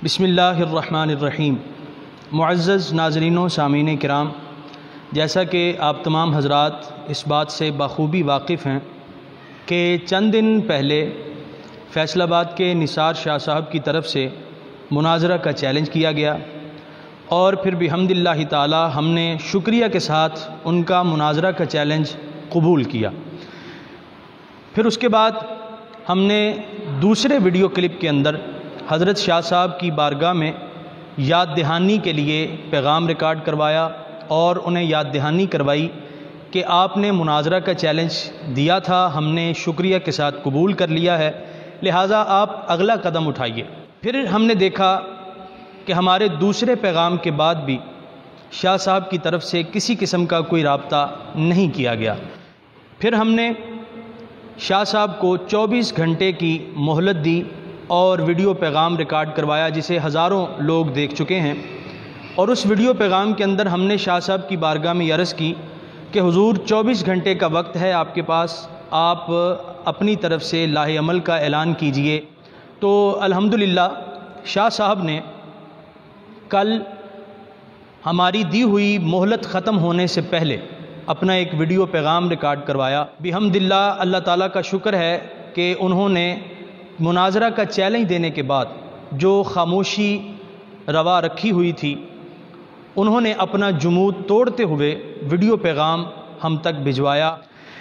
بسم اللہ الرحمن الرحیم۔ معزز ناظرین و سامعین کرام، جیسا کہ آپ تمام حضرات اس بات سے بخوبی واقف ہیں کہ چند دن پہلے فیصل آباد کے نثار شاہ صاحب کی طرف سے مناظرہ کا چیلنج کیا گیا اور پھر بحمد اللہ تعالی ہم نے شکریہ کے ساتھ ان کا مناظرہ کا چیلنج قبول کیا۔ پھر اس کے بعد ہم نے دوسرے ویڈیو کلپ کے اندر حضرت شاہ صاحب کی بارگاہ میں یاد دہانی کے لیے پیغام ریکارڈ کروایا اور انہیں یاد دہانی کروائی کہ آپ نے مناظرہ کا چیلنج دیا تھا، ہم نے شکریہ کے ساتھ قبول کر لیا ہے، لہٰذا آپ اگلا قدم اٹھائیے۔ پھر ہم نے دیکھا کہ ہمارے دوسرے پیغام کے بعد بھی شاہ صاحب کی طرف سے کسی قسم کا کوئی رابطہ نہیں کیا گیا۔ پھر ہم نے شاہ صاحب کو 24 گھنٹے کی مہلت دی اور ویڈیو پیغام ریکارڈ کروایا جسے ہزاروں لوگ دیکھ چکے ہیں، اور اس ویڈیو پیغام کے اندر ہم نے شاہ صاحب کی بارگاہ میں عرض کی کہ حضور 24 گھنٹے کا وقت ہے آپ کے پاس، آپ اپنی طرف سے لاہ عمل کا اعلان کیجئے۔ تو الحمدللہ شاہ صاحب نے کل ہماری دی ہوئی مہلت ختم ہونے سے پہلے اپنا ایک ویڈیو پیغام ریکارڈ کروایا۔ بحمدللہ اللہ تعالیٰ کا شکر ہے کہ انہوں نے مناظرہ کا چیلنج دینے کے بعد جو خاموشی روا رکھی ہوئی تھی، انہوں نے اپنا جمود توڑتے ہوئے ویڈیو پیغام ہم تک بھجوایا۔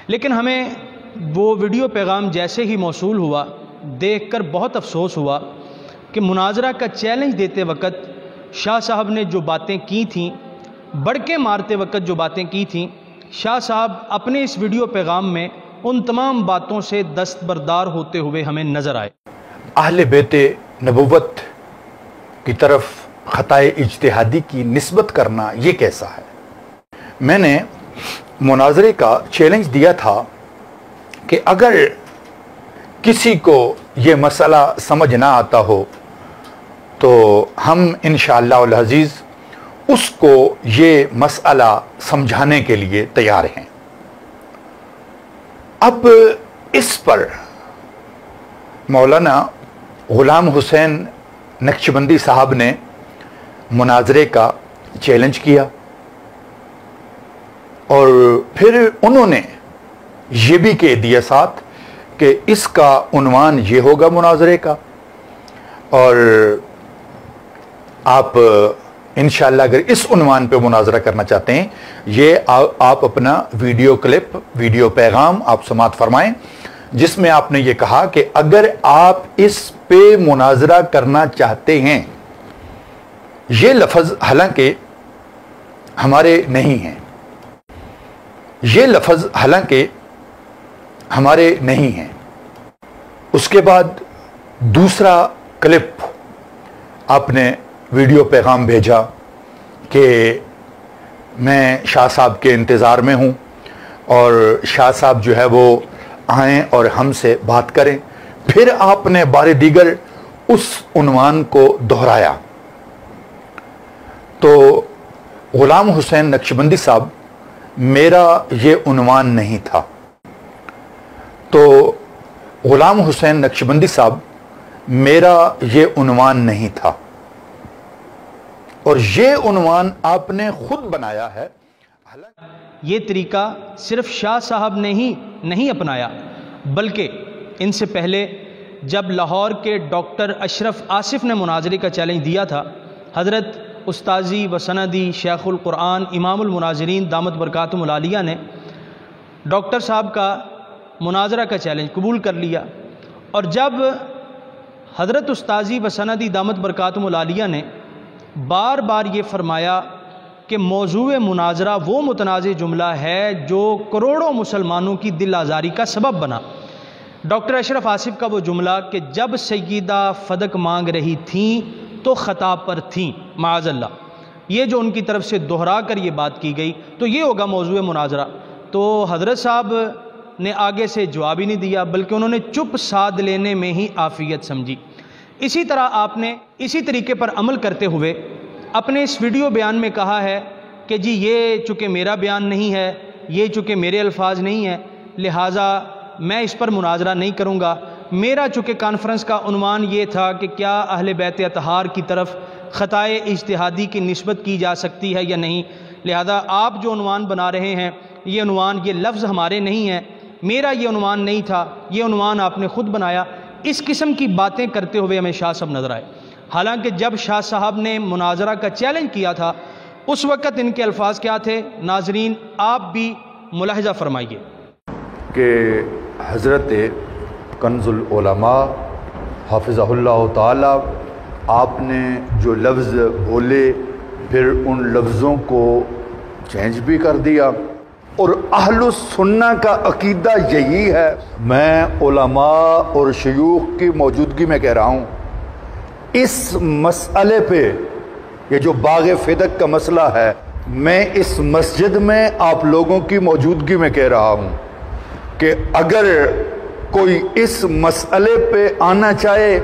لیکن ہمیں وہ ویڈیو پیغام جیسے ہی موصول ہوا دیکھ کر بہت افسوس ہوا کہ مناظرہ کا چیلنج دیتے وقت شاہ صاحب نے جو باتیں کی تھیں، بڑکے مارتے وقت جو باتیں کی تھیں، شاہ صاحب اپنے اس ویڈیو پیغام میں ان تمام باتوں سے دستبردار ہوتے ہوئے ہمیں نظر آئے۔ اہل بیت نبوت کی طرف خطائے اجتہادی کی نسبت کرنا یہ کیسا ہے؟ میں نے مناظرے کا چیلنج دیا تھا کہ اگر کسی کو یہ مسئلہ سمجھ نہ آتا ہو تو ہم انشاءاللہ العزیز اس کو یہ مسئلہ سمجھانے کے لیے تیار ہیں۔ اب اس پر مولانا غلام حسین نقشبندی صاحب نے مناظرے کا چیلنج کیا اور پھر انہوں نے یہ بھی کہہ دیا ساتھ کہ اس کا عنوان یہ ہوگا مناظرے کا، اور آپ انشاءاللہ اگر اس عنوان پہ مناظرہ کرنا چاہتے ہیں، یہ آپ اپنا ویڈیو کلپ، ویڈیو پیغام آپ سماعت فرمائیں جس میں آپ نے یہ کہا کہ اگر آپ اس پہ مناظرہ کرنا چاہتے ہیں، یہ لفظ حالانکہ ہمارے نہیں ہیں، یہ لفظ حالانکہ ہمارے نہیں ہیں۔ اس کے بعد دوسرا کلپ آپ نے ویڈیو پیغام بھیجا کہ میں شاہ صاحب کے انتظار میں ہوں اور شاہ صاحب جو ہے وہ آئیں اور ہم سے بات کریں۔ پھر آپ نے بار دیگر اس عنوان کو دہرایا۔ تو غلام حسین نقشبندی صاحب، میرا یہ عنوان نہیں تھا۔ تو غلام حسین نقشبندی صاحب، میرا یہ عنوان نہیں تھا، اور یہ عنوان آپ نے خود بنایا ہے۔ یہ طریقہ صرف شاہ صاحب نے ہی نہیں اپنایا، بلکہ ان سے پہلے جب لاہور کے ڈاکٹر اشرف آصف نے مناظرے کا چیلنج دیا تھا، حضرت استاذی و سندی شیخ القرآن امام المناظرین دامت برکاتہم العالیہ نے ڈاکٹر صاحب کا مناظرہ کا چیلنج قبول کر لیا، اور جب حضرت استاذی و سندی دامت برکاتہم العالیہ نے بار بار یہ فرمایا کہ موضوع مناظرہ وہ متنازع جملہ ہے جو کروڑوں مسلمانوں کی دل آزاری کا سبب بنا، ڈاکٹر اشرف آصف کا وہ جملہ کہ جب سیدہ فدق مانگ رہی تھیں تو خطا پر تھیں معاذ اللہ، یہ جو ان کی طرف سے دہرا کر یہ بات کی گئی تو یہ ہوگا موضوع مناظرہ۔ تو حضرت صاحب نے آگے سے جواب ہی نہیں دیا، بلکہ انہوں نے چپ سادھ لینے میں ہی عافیت سمجھی۔ اسی طرح آپ نے اسی طریقے پر عمل کرتے ہوئے اپنے اس ویڈیو بیان میں کہا ہے کہ جی یہ چونکہ میرا بیان نہیں ہے، یہ چونکہ میرے الفاظ نہیں ہیں، لہٰذا میں اس پر مناظرہ نہیں کروں گا۔ میرا چونکہ کانفرنس کا عنوان یہ تھا کہ کیا اہل بیت اطہار کی طرف خطائے اجتہادی کی نسبت کی جا سکتی ہے یا نہیں، لہذا آپ جو عنوان بنا رہے ہیں یہ عنوان، یہ لفظ ہمارے نہیں ہیں، میرا یہ عنوان نہیں تھا، یہ عنوان آپ نے خود بنایا۔ اس قسم کی باتیں کرتے ہوئے ہمیں شاہ صاحب نظر آئے، حالانکہ جب شاہ صاحب نے مناظرہ کا چیلنج کیا تھا اس وقت ان کے الفاظ کیا تھے؟ ناظرین آپ بھی ملاحظہ فرمائیے کہ حضرت کنز العلماء حافظہ اللہ تعالی آپ نے جو لفظ بولے پھر ان لفظوں کو چینج بھی کر دیا، اور اہل السنہ کا عقیدہ یہی ہے۔ میں علماء اور شیوخ کی موجودگی میں کہہ رہا ہوں، اس مسئلے پہ یہ جو باغ فدق کا مسئلہ ہے، میں اس مسجد میں آپ لوگوں کی موجودگی میں کہہ رہا ہوں کہ اگر کوئی اس مسئلے پہ آنا چاہے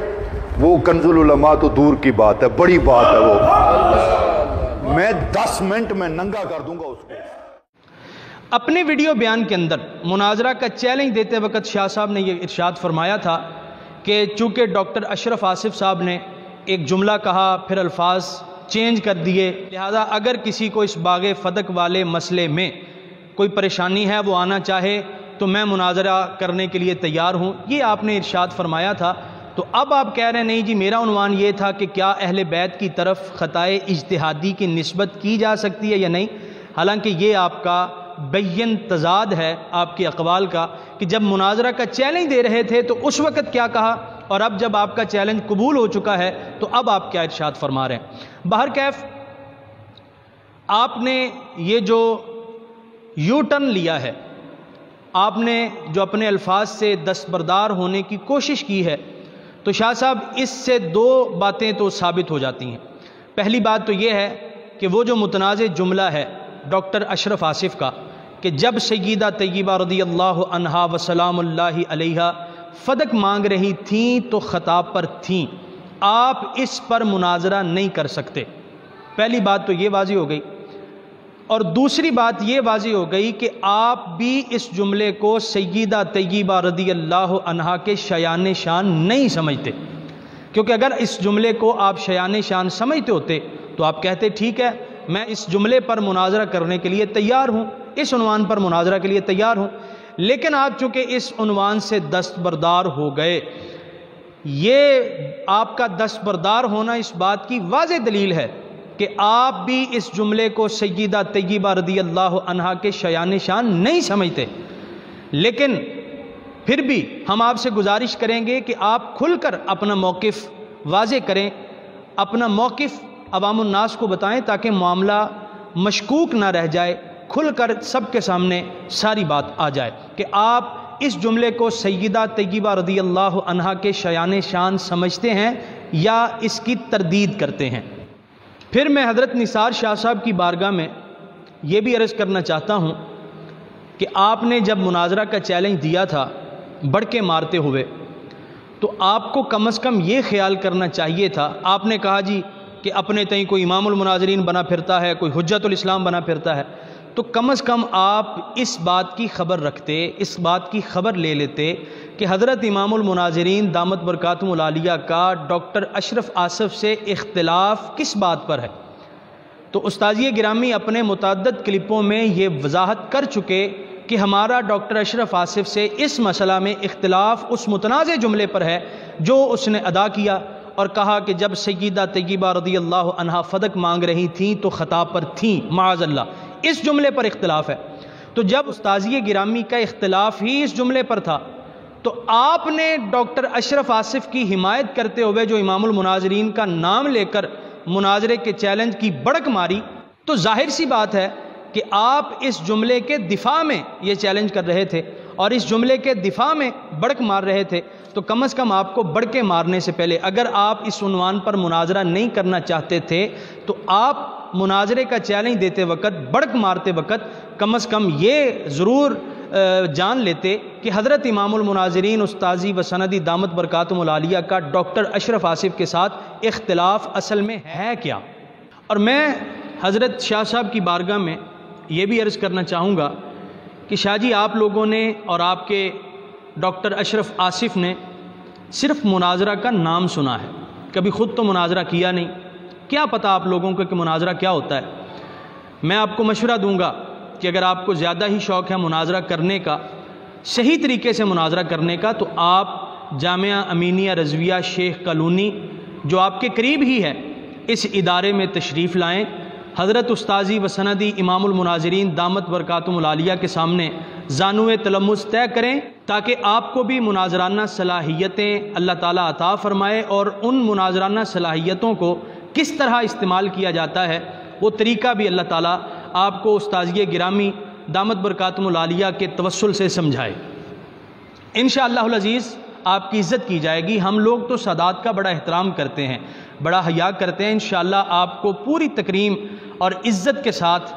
وہ کنز العلماء تو دور کی بات ہے، بڑی بات ہے، وہ میں 10 منٹ میں ننگا کر دوں گا اس کو۔ اپنے ویڈیو بیان کے اندر مناظرہ کا چیلنج دیتے وقت شاہ صاحب نے یہ ارشاد فرمایا تھا کہ چونکہ ڈاکٹر اشرف آصف صاحب نے ایک جملہ کہا پھر الفاظ چینج کر دیے، لہذا اگر کسی کو اس باغ فدق والے مسئلے میں کوئی پریشانی ہے وہ آنا چاہے تو میں مناظرہ کرنے کے لیے تیار ہوں، یہ آپ نے ارشاد فرمایا تھا۔ تو اب آپ کہہ رہے ہیں نہیں جی میرا عنوان یہ تھا کہ کیا اہل بیت کی طرف خطائے اجتہادی کی نسبت کی جا سکتی ہے یا نہیں، حالانکہ یہ آپ کا بین تضاد ہے آپ کے اقوال کا کہ جب مناظرہ کا چیلنج دے رہے تھے تو اس وقت کیا کہا، اور اب جب آپ کا چیلنج قبول ہو چکا ہے تو اب آپ کیا ارشاد فرما رہے ہیں۔ بہرکیف آپ نے یہ جو یو ٹرن لیا ہے، آپ نے جو اپنے الفاظ سے دستبردار ہونے کی کوشش کی ہے، تو شاہ صاحب اس سے 2 باتیں تو ثابت ہو جاتی ہیں۔ پہلی بات تو یہ ہے کہ وہ جو متنازع جملہ ہے ڈاکٹر اشرف آصف کا کہ جب سیدہ طیبہ رضی اللہ عنہا وسلام اللہ علیہا فدق مانگ رہی تھیں تو خطا پر تھیں، آپ اس پر مناظرہ نہیں کر سکتے، پہلی بات تو یہ واضح ہو گئی۔ اور دوسری بات یہ واضح ہو گئی کہ آپ بھی اس جملے کو سیدہ طیبہ رضی اللہ عنہا کے شایان شان نہیں سمجھتے، کیونکہ اگر اس جملے کو آپ شایان شان سمجھتے ہوتے تو آپ کہتے ٹھیک ہے میں اس جملے پر مناظرہ کرنے کے لیے تیار ہوں، اس عنوان پر مناظرہ کے لیے تیار ہوں، لیکن آپ چونکہ اس عنوان سے دستبردار ہو گئے، یہ آپ کا دستبردار ہونا اس بات کی واضح دلیل ہے کہ آپ بھی اس جملے کو سیدہ طیبہ رضی اللہ عنہا کے شایان شان نہیں سمجھتے، لیکن پھر بھی ہم آپ سے گزارش کریں گے کہ آپ کھل کر اپنا موقف واضح کریں، اپنا موقف عوام الناس کو بتائیں تاکہ معاملہ مشکوک نہ رہ جائے، کھل کر سب کے سامنے ساری بات آ جائے کہ آپ اس جملے کو سیدہ طیبہ رضی اللہ عنہا کے شایان شان سمجھتے ہیں یا اس کی تردید کرتے ہیں۔ پھر میں حضرت نثار شاہ صاحب کی بارگاہ میں یہ بھی عرض کرنا چاہتا ہوں کہ آپ نے جب مناظرہ کا چیلنج دیا تھا بڑھ کے مارتے ہوئے، تو آپ کو کم از کم یہ خیال کرنا چاہیے تھا، آپ نے کہا جی کہ اپنے تئیں کوئی امام المناظرین بنا پھرتا ہے، کوئی حجت الاسلام بنا پھرتا ہے، تو کم از کم آپ اس بات کی خبر رکھتے، اس بات کی خبر لے لیتے کہ حضرت امام المناظرین دامت برکاتہم العالیہ کا ڈاکٹر اشرف آصف سے اختلاف کس بات پر ہے۔ تو استاذی گرامی اپنے متعدد کلپوں میں یہ وضاحت کر چکے کہ ہمارا ڈاکٹر اشرف آصف سے اس مسئلہ میں اختلاف اس متنازع جملے پر ہے جو اس نے ادا کیا اور کہا کہ جب سیدہ طیبہ رضی اللہ عنہا فدق مانگ رہی تھیں تو خطا پر تھیں، معاذ اللہ، اس جملے پر اختلاف ہے۔ تو جب استاذی گرامی کا اختلاف ہی اس جملے پر تھا تو آپ نے ڈاکٹر اشرف آصف کی حمایت کرتے ہوئے جو امام المناظرین کا نام لے کر مناظرے کے چیلنج کی بڑک ماری، تو ظاہر سی بات ہے کہ آپ اس جملے کے دفاع میں یہ چیلنج کر رہے تھے اور اس جملے کے دفاع میں بڑک مار رہے تھے، تو کم از کم آپ کو بڑکے مارنے سے پہلے اگر آپ اس عنوان پر مناظرہ نہیں کرنا چاہتے تھے تو آپ مناظرے کا چیلنج دیتے وقت، بڑک مارتے وقت کم از کم یہ ضرور جان لیتے کہ حضرت امام المناظرین استاذی و سندی دامت برکاتہم العالیہ کا ڈاکٹر اشرف آصف کے ساتھ اختلاف اصل میں ہے کیا۔ اور میں حضرت شاہ صاحب کی بارگاہ میں یہ بھی عرض کرنا چاہوں گا کہ شاہ جی آپ لوگوں نے اور آپ کے ڈاکٹر اشرف آصف نے صرف مناظرہ کا نام سنا ہے، کبھی خود تو مناظرہ کیا نہیں، کیا پتہ آپ لوگوں کو کہ مناظرہ کیا ہوتا ہے۔ میں آپ کو مشورہ دوں گا کہ اگر آپ کو زیادہ ہی شوق ہے مناظرہ کرنے کا، صحیح طریقے سے مناظرہ کرنے کا، تو آپ جامعہ امینیہ رضویہ شیخ کالونی جو آپ کے قریب ہی ہے اس ادارے میں تشریف لائیں، حضرت استاذی و سندی امام المناظرین دامت برکاتہم العالیہ کے سامنے زانوِ تلمس طے کریں تاکہ آپ کو بھی مناظرانہ صلاحیتیں اللہ تعالیٰ عطا فرمائے، اور ان مناظرانہ صلاحیتوں کو کس طرح استعمال کیا جاتا ہے وہ طریقہ بھی اللہ تعالیٰ آپ کو استاذیہ گرامی دامت برکاتہم العالیہ کے توسل سے سمجھائے۔ انشاءاللہ العزیز آپ کی عزت کی جائے گی۔ ہم لوگ تو سادات کا بڑا احترام کرتے ہیں، بڑا حیا کرتے ہیں، انشاءاللہ آپ کو پوری تکریم اور عزت کے ساتھ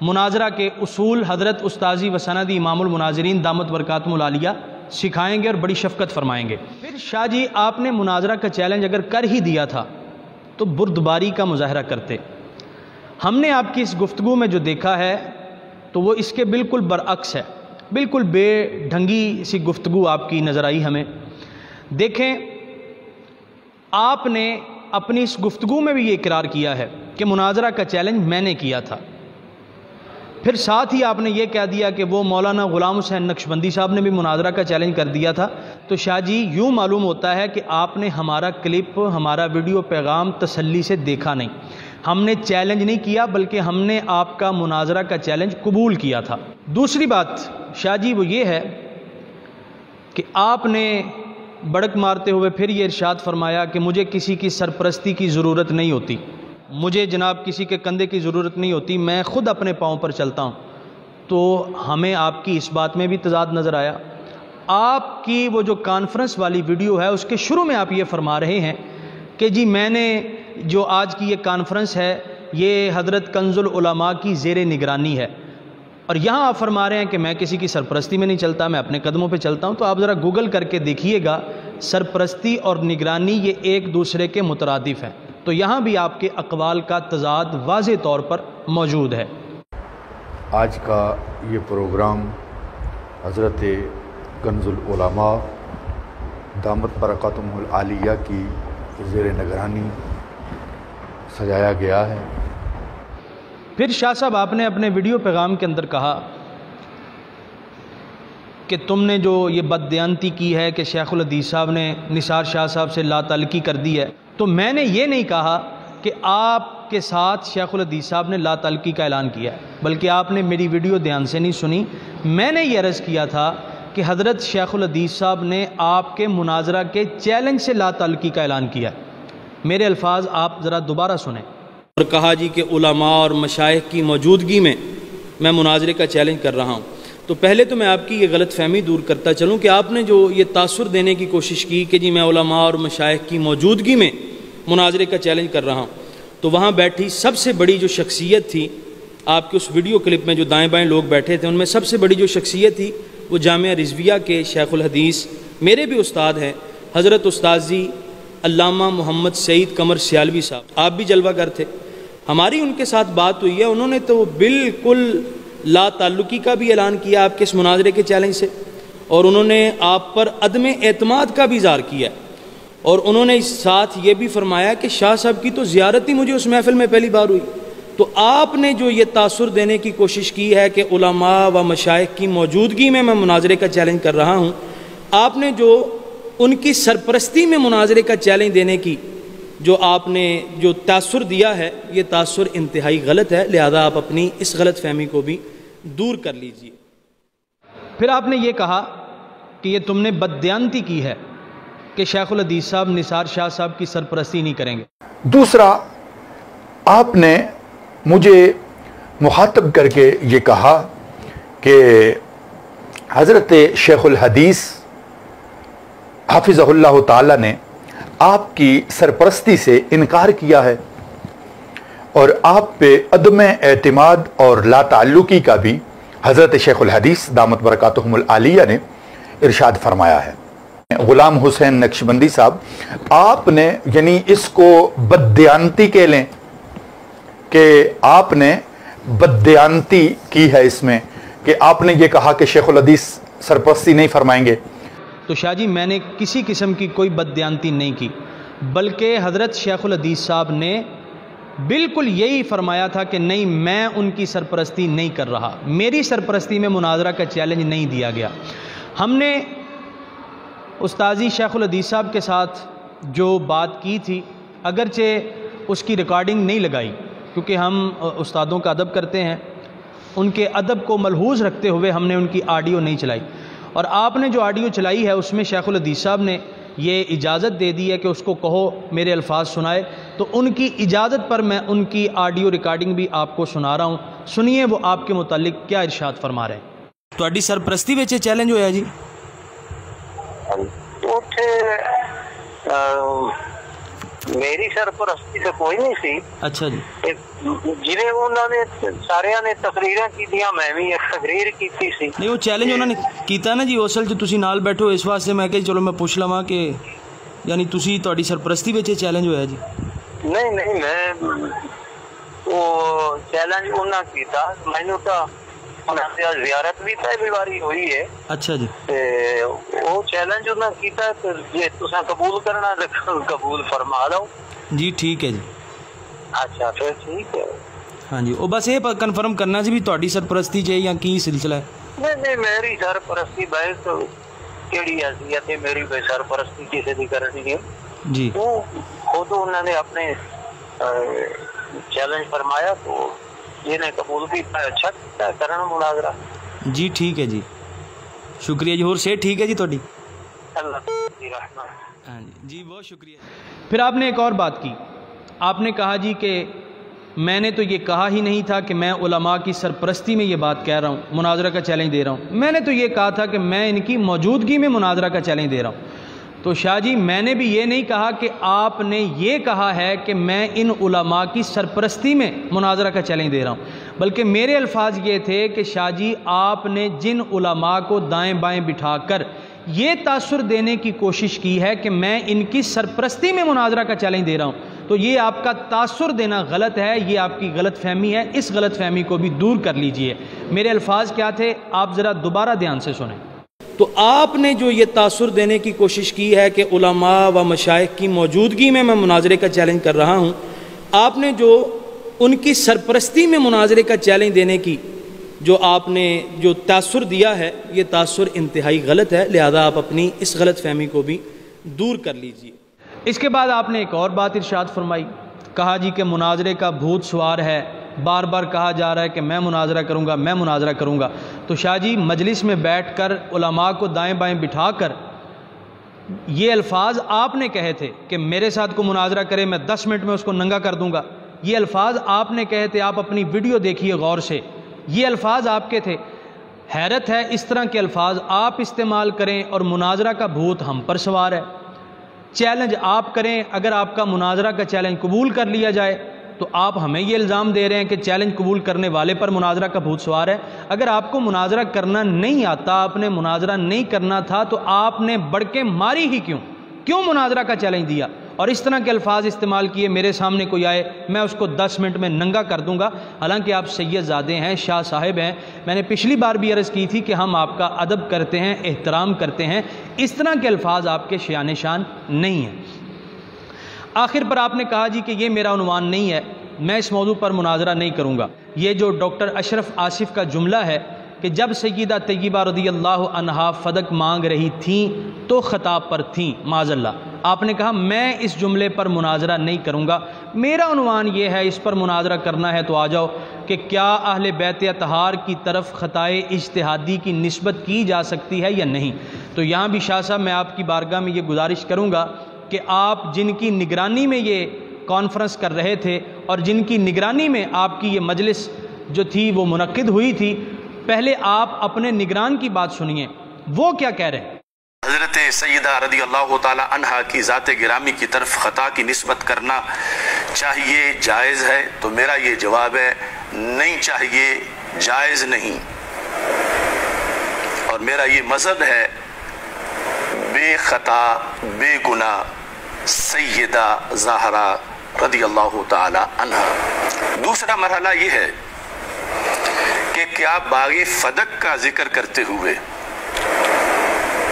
مناظرہ کے اصول حضرت استاذی و سندی امام المناظرین دامت برکاتہم العالیہ سکھائیں گے اور بڑی شفقت فرمائیں گے۔ پھر شاہ جی آپ نے مناظرہ کا چیلنج اگر کر ہی دیا تھا تو بردباری کا مظاہرہ کرتے۔ ہم نے آپ کی اس گفتگو میں جو دیکھا ہے تو وہ اس کے بالکل برعکس ہے، بالکل بے ڈھنگی سی گفتگو آپ کی نظر آئی ہمیں۔ دیکھیں، آپ نے اپنی اس گفتگو میں بھی یہ اقرار کیا ہے کہ مناظرہ کا چیلنج میں نے کیا تھا، پھر ساتھ ہی آپ نے یہ کہہ دیا کہ وہ مولانا غلام حسین نقشبندی صاحب نے بھی مناظرہ کا چیلنج کر دیا تھا۔ تو شاہ جی یوں معلوم ہوتا ہے کہ آپ نے ہمارا کلپ، ہمارا ویڈیو پیغام تسلی سے دیکھا نہیں۔ ہم نے چیلنج نہیں کیا بلکہ ہم نے آپ کا مناظرہ کا چیلنج قبول کیا تھا۔ دوسری بات شاہ جی وہ یہ ہے کہ آپ نے بڑک مارتے ہوئے پھر یہ ارشاد فرمایا کہ مجھے کسی کی سرپرستی کی ضرورت نہیں ہوتی، مجھے جناب کسی کے کندھے کی ضرورت نہیں ہوتی، میں خود اپنے پاؤں پر چلتا ہوں۔ تو ہمیں آپ کی اس بات میں بھی تضاد نظر آیا۔ آپ کی وہ جو کانفرنس والی ویڈیو ہے اس کے شروع میں آپ یہ فرما رہے ہیں کہ جی میں نے جو آج کی یہ کانفرنس ہے یہ حضرت کنز العلماء کی زیر نگرانی ہے، اور یہاں آپ فرما رہے ہیں کہ میں کسی کی سرپرستی میں نہیں چلتا، میں اپنے قدموں پہ چلتا ہوں۔ تو آپ ذرا گوگل کر کے دیکھیے گا، سرپرستی اور نگرانی یہ ایک دوسرے کے مترادف ہیں، تو یہاں بھی آپ کے اقوال کا تضاد واضح طور پر موجود ہے۔ آج کا یہ پروگرام حضرت کنز العلماء دامت برکاتہم العالیہ کی زیر نگرانی سجایا گیا ہے۔ پھر شاہ صاحب آپ نے اپنے ویڈیو پیغام کے اندر کہا کہ تم نے جو یہ بددیانتی کی ہے کہ شیخ الحدیث صاحب نے نثار شاہ صاحب سے لا تعلقی کر دی ہے، تو میں نے یہ نہیں کہا کہ آپ کے ساتھ شیخ الحدیث صاحب نے لا تعلقی کا اعلان کیا ہے، بلکہ آپ نے میری ویڈیو دھیان سے نہیں سنی۔ میں نے یہ عرض کیا تھا کہ حضرت شیخ الحدیث صاحب نے آپ کے مناظرہ کے چیلنج سے لا تعلقی کا اعلان کیا ہے۔ میرے الفاظ آپ ذرا دوبارہ سنیں۔ اور کہا جی کہ علماء اور مشائخ کی موجودگی میں میں مناظرے کا چیلنج کر رہا ہوں۔ تو پہلے تو میں آپ کی یہ غلط فہمی دور کرتا چلوں کہ آپ نے جو یہ تاثر دینے کی کوشش کی کہ جی میں علماء اور مشائخ کی موجودگی میں مناظرے کا چیلنج کر رہا ہوں، تو وہاں بیٹھی سب سے بڑی جو شخصیت تھی آپ کے اس ویڈیو کلپ میں جو دائیں بائیں لوگ بیٹھے تھے، ان میں سب سے بڑی جو شخصیت تھی وہ جامعہ رضویہ کے شیخ الحدیث میرے بھی استاد ہیں حضرت استاذی علامہ محمد سعید قمر سیالوی صاحب۔ آپ بھی جلوہ گر تھے، ہماری ان کے ساتھ بات ہوئی ہے، انہوں نے تو بالکل لا تعلقی کا بھی اعلان کیا آپ کے اس مناظرے کے چیلنج سے، اور انہوں نے آپ پر عدم اعتماد کا بھی اظہار کیا، اور انہوں نے ساتھ یہ بھی فرمایا کہ شاہ صاحب کی تو زیارت ہی مجھے اس محفل میں پہلی بار ہوئی۔ تو آپ نے جو یہ تاثر دینے کی کوشش کی ہے کہ علماء و مشائخ کی موجودگی میں میں مناظرے کا چیلنج کر رہا ہوں، آپ نے جو ان کی سرپرستی میں مناظرے کا چیلنج دینے کی جو آپ نے جو تاثر دیا ہے، یہ تاثر انتہائی غلط ہے، لہذا آپ اپنی اس غلط فہمی کو بھی دور کر لیجئے۔ پھر آپ نے یہ کہا کہ یہ تم نے بددیانتی کی ہے کہ شیخ الحدیث صاحب نثار شاہ صاحب کی سرپرستی نہیں کریں گے۔ دوسرا، آپ نے مجھے مخاطب کر کے یہ کہا کہ حضرت شیخ الحدیث حافظہ اللہ تعالی نے آپ کی سرپرستی سے انکار کیا ہے، اور آپ پہ عدم اعتماد اور لا تعلقی کا بھی حضرت شیخ الحدیث دامت برکاتہم العالیہ نے ارشاد فرمایا ہے۔ غلام حسین نقشبندی صاحب، آپ نے یعنی اس کو بددیانتی کہہ لیں کہ آپ نے بددیانتی کی ہے اس میں، کہ آپ نے یہ کہا کہ شیخ الحدیث سرپرستی نہیں فرمائیں گے۔ تو شاہ جی میں نے کسی قسم کی کوئی بددیانتی نہیں کی، بلکہ حضرت شیخ الحدیث صاحب نے بالکل یہی فرمایا تھا کہ نہیں میں ان کی سرپرستی نہیں کر رہا، میری سرپرستی میں مناظرہ کا چیلنج نہیں دیا گیا۔ ہم نے استاذی شیخ الحدیث صاحب کے ساتھ جو بات کی تھی، اگرچہ اس کی ریکارڈنگ نہیں لگائی کیونکہ ہم استادوں کا ادب کرتے ہیں، ان کے ادب کو ملحوظ رکھتے ہوئے ہم نے ان کی آڈیو نہیں چلائی، اور آپ نے جو آڈیو چلائی ہے اس میں شیخ الحدیث صاحب نے یہ اجازت دے دی ہے کہ اس کو کہو میرے الفاظ سنائے، تو ان کی اجازت پر میں ان کی آڈیو ریکارڈنگ بھی آپ کو سنا رہا ہوں، سنیے وہ آپ کے متعلق کیا ارشاد فرما رہے ہیں۔ تہاڈی سرپرستی وچ چیلنج ہویا جی؟ میری سرپرستی سے کوئی نہیں سی۔ اچھا جی، جنہیں انہوں نے سارے نے تقریراں کیتیاں، میں بھی ایک تقریر کیتی سی۔ نہیں وہ چیلنج انہوں نے کیتا نا جی، اصل جو تسی نال بیٹھو اس واسطے میں کہ چلو میں پوچھ لواں کہ یعنی تسی تہاڈی سرپرستی وچ چیلنج ہویا جی؟ نہیں میں وہ چیلنج انہاں کیتا، مینوں تو انہاں دی زیارت بھی پہلی باری ہوئی ہے۔ اچھا جی، وہ چیلنج انہاں کیتا تے جے تساں قبول کرنا تے قبول فرما لو جی ٹھیک ہے جی۔ اچھا پھر ٹھیک ہے۔ ہاں جی، وہ بس یہ کنفرم کرنا سی بھی تہاڈی سرپرستی چاہیے یا کی سلسلہ ہے؟ نہیں میری سرپرستی بحث کیڑی حیثیت ہے میری؟ بے سرپرستی کسی دی کرنی ہے جی، وہ خود انہوں نے اپنے چیلنج فرمایا تو جنہیں قبول کیتا اچھا کیتا کرنا مناظرہ۔ جی ٹھیک ہے جی، شکریہ جی، اور سے ٹھیک ہے جی تہاڈی؟ اللہ کی رحمت۔ ہاں جی بہت شکریہ۔ پھر آپ نے ایک اور بات کی، آپ نے کہا جی کہ میں نے تو یہ کہا ہی نہیں تھا کہ میں علماء کی سرپرستی میں یہ بات کہہ رہا ہوں، مناظرہ کا چیلنج دے رہا ہوں، میں نے تو یہ کہا تھا کہ میں ان کی موجودگی میں مناظرہ کا چیلنج دے رہا ہوں۔ تو شاہ جی میں نے بھی یہ نہیں کہا کہ آپ نے یہ کہا ہے کہ میں ان علماء کی سرپرستی میں مناظرہ کا چیلنج دے رہا ہوں، بلکہ میرے الفاظ یہ تھے کہ شاہ جی آپ نے جن علماء کو دائیں بائیں بٹھا کر یہ تاثر دینے کی کوشش کی ہے کہ میں ان کی سرپرستی میں مناظرہ کا چیلنج دے رہا ہوں، تو یہ آپ کا تاثر دینا غلط ہے، یہ آپ کی غلط فہمی ہے، اس غلط فہمی کو بھی دور کر لیجئے۔ میرے الفاظ کیا تھے آپ ذرا دوبارہ دھیان سے سنیں۔ تو آپ نے جو یہ تاثر دینے کی کوشش کی ہے کہ علماء و مشائخ کی موجودگی میں میں مناظرے کا چیلنج کر رہا ہوں، آپ نے جو ان کی سرپرستی میں مناظرے کا چیلنج دینے کی جو آپ نے جو تاثر دیا ہے، یہ تاثر انتہائی غلط ہے، لہذا آپ اپنی اس غلط فہمی کو بھی دور کر لیجئے۔ اس کے بعد آپ نے ایک اور بات ارشاد فرمائی، کہا جی کہ مناظرے کا بھوت سوار ہے، بار بار کہا جا رہا ہے کہ میں مناظرہ کروں گا، میں مناظرہ کروں گا۔ تو شاہ جی مجلس میں بیٹھ کر علماء کو دائیں بائیں بٹھا کر یہ الفاظ آپ نے کہے تھے کہ میرے ساتھ کو مناظرہ کرے میں 10 منٹ میں اس کو ننگا کر دوں گا، یہ الفاظ آپ نے کہے تھے، آپ اپنی ویڈیو دیکھیے غور سے، یہ الفاظ آپ کے تھے۔ حیرت ہے اس طرح کے الفاظ آپ استعمال کریں اور مناظرہ کا بھوت ہم پر سوار ہے۔ چیلنج آپ کریں، اگر آپ کا مناظرہ کا چیلنج قبول کر لیا جائے تو آپ ہمیں یہ الزام دے رہے ہیں کہ چیلنج قبول کرنے والے پر مناظرہ کا بھوت سوار ہے۔ اگر آپ کو مناظرہ کرنا نہیں آتا، آپ نے مناظرہ نہیں کرنا تھا، تو آپ نے بڑھ کے ماری ہی کیوں مناظرہ کا چیلنج دیا اور اس طرح کے الفاظ استعمال کیے؟ میرے سامنے کوئی آئے میں اس کو 10 منٹ میں ننگا کر دوں گا، حالانکہ آپ سید زادے ہیں، شاہ صاحب ہیں۔ میں نے پچھلی بار بھی عرض کی تھی کہ ہم آپ کا ادب کرتے ہیں، احترام کرتے ہیں، اس طرح کے الفاظ آپ کے شان شان نہیں ہیں۔ آخر پر آپ نے کہا جی کہ یہ میرا عنوان نہیں ہے، میں اس موضوع پر مناظرہ نہیں کروں گا۔ یہ جو ڈاکٹر اشرف آصف کا جملہ ہے کہ جب سیدہ طیبہ رضی اللہ عنہا فدق مانگ رہی تھیں تو خطاب پر تھیں، معاذ اللہ، آپ نے کہا میں اس جملے پر مناظرہ نہیں کروں گا، میرا عنوان یہ ہے، اس پر مناظرہ کرنا ہے تو آ جاؤ، کہ کیا اہل بیت اطہار کی طرف خطائے اجتہادی کی نسبت کی جا سکتی ہے یا نہیں۔ تو یہاں بھی شاہ صاحب میں آپ کی بارگاہ میں یہ گزارش کروں گا کہ آپ جن کی نگرانی میں یہ کانفرنس کر رہے تھے اور جن کی نگرانی میں آپ کی یہ مجلس جو تھی وہ منعقد ہوئی تھی، پہلے آپ اپنے نگران کی بات سنیے، وہ کیا کہہ رہے ہیں۔ حضرت سیدہ رضی اللہ تعالی عنہا کی ذات گرامی کی طرف خطا کی نسبت کرنا چاہیے، جائز ہے؟ تو میرا یہ جواب ہے نہیں چاہیے، جائز نہیں، اور میرا یہ مذہب ہے بے خطا بے گناہ سیدہ زہرا رضی اللہ تعالی عنہا۔ دوسرا مرحلہ یہ ہے کہ کیا باغ فدق کا ذکر کرتے ہوئے